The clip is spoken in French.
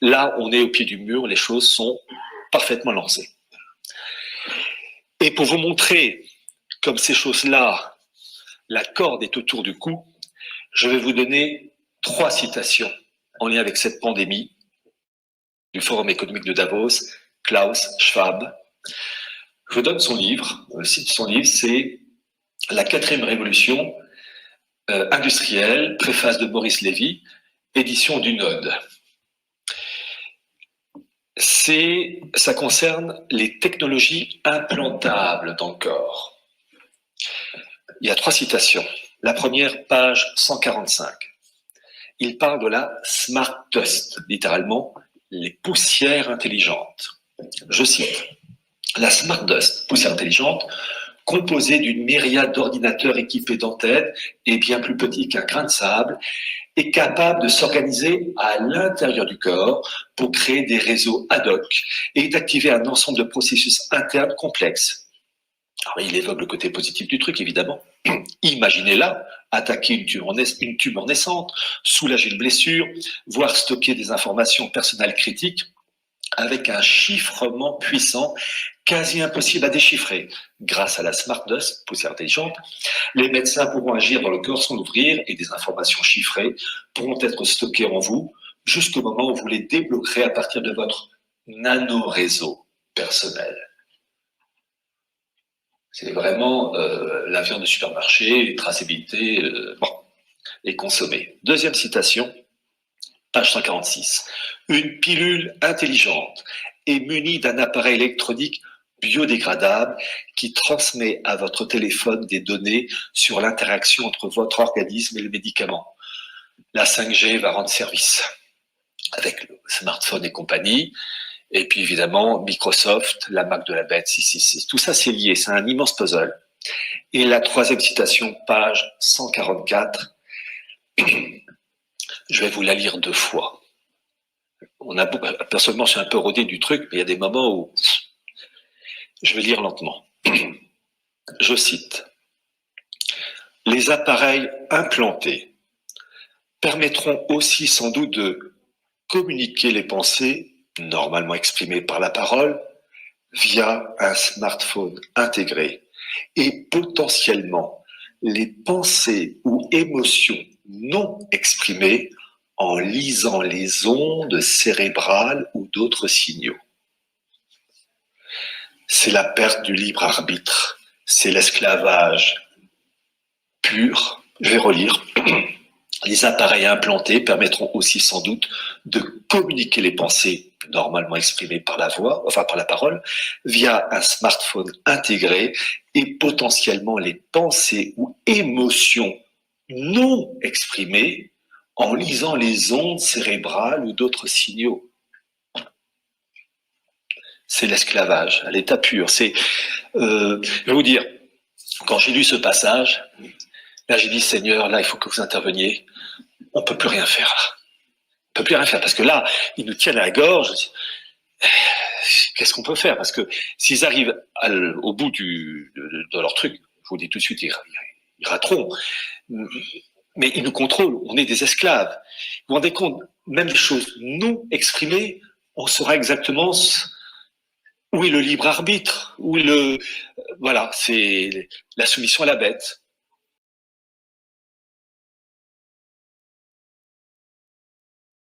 Là, on est au pied du mur, les choses sont parfaitement lancées. Et pour vous montrer comme ces choses-là, la corde est autour du cou, je vais vous donner 3 citations en lien avec cette pandémie du Forum économique de Davos, Klaus Schwab. Je vous donne son livre. Le titre de son livre, c'est La 4e révolution industrielle, préface de Boris Lévy, édition du Node. Ça concerne les technologies implantables dans le corps. Il y a 3 citations. La première, page 145. Il parle de la smart dust, littéralement les poussières intelligentes. Je cite, la smart dust, poussière intelligente, composée d'une myriade d'ordinateurs équipés d'antennes et bien plus petits qu'un grain de sable, est capable de s'organiser à l'intérieur du corps pour créer des réseaux ad hoc et d'activer un ensemble de processus internes complexes. Alors, il évoque le côté positif du truc, évidemment. Imaginez-la, attaquer une tumeur naissante, soulager une blessure, voire stocker des informations personnelles critiques avec un chiffrement puissant, quasi impossible à déchiffrer. Grâce à la Smart Dust, poussière intelligente, les médecins pourront agir dans le corps sans l'ouvrir et des informations chiffrées pourront être stockées en vous jusqu'au moment où vous les débloquerez à partir de votre nano-réseau personnel. C'est vraiment la viande de supermarché, traçabilité, et consommée. Deuxième citation, page 146. Une pilule intelligente est munie d'un appareil électronique biodégradable qui transmet à votre téléphone des données sur l'interaction entre votre organisme et le médicament. La 5G va rendre service avec le smartphone et compagnie. Et puis évidemment, Microsoft, la marque de la bête, si. Tout ça, c'est lié, c'est un immense puzzle. Et la 3e citation, page 144, je vais vous la lire 2 fois. Personnellement, je suis un peu rodé du truc, mais il y a des moments où je vais lire lentement. Je cite. Les appareils implantés permettront aussi sans doute de communiquer les pensées normalement exprimées par la parole via un smartphone intégré et potentiellement les pensées ou émotions non exprimées en lisant les ondes cérébrales ou d'autres signaux. C'est la perte du libre arbitre, c'est l'esclavage pur. Je vais relire. Les appareils implantés permettront aussi sans doute de communiquer les pensées normalement exprimées par la voix, enfin par la parole, via un smartphone intégré et potentiellement les pensées ou émotions non exprimées en lisant les ondes cérébrales ou d'autres signaux. C'est l'esclavage à l'état pur. Je vais vous dire, quand j'ai lu ce passage, là j'ai dit Seigneur, là il faut que vous interveniez. On ne peut plus rien faire là. On ne peut plus rien faire parce que là, ils nous tiennent à la gorge. Qu'est-ce qu'on peut faire? Parce que s'ils arrivent au bout de leur truc, je vous dis tout de suite, ils rateront. Mais ils nous contrôlent, on est des esclaves. Vous vous rendez compte, même les choses non exprimées, on saura exactement où est le libre arbitre, voilà, c'est la soumission à la bête.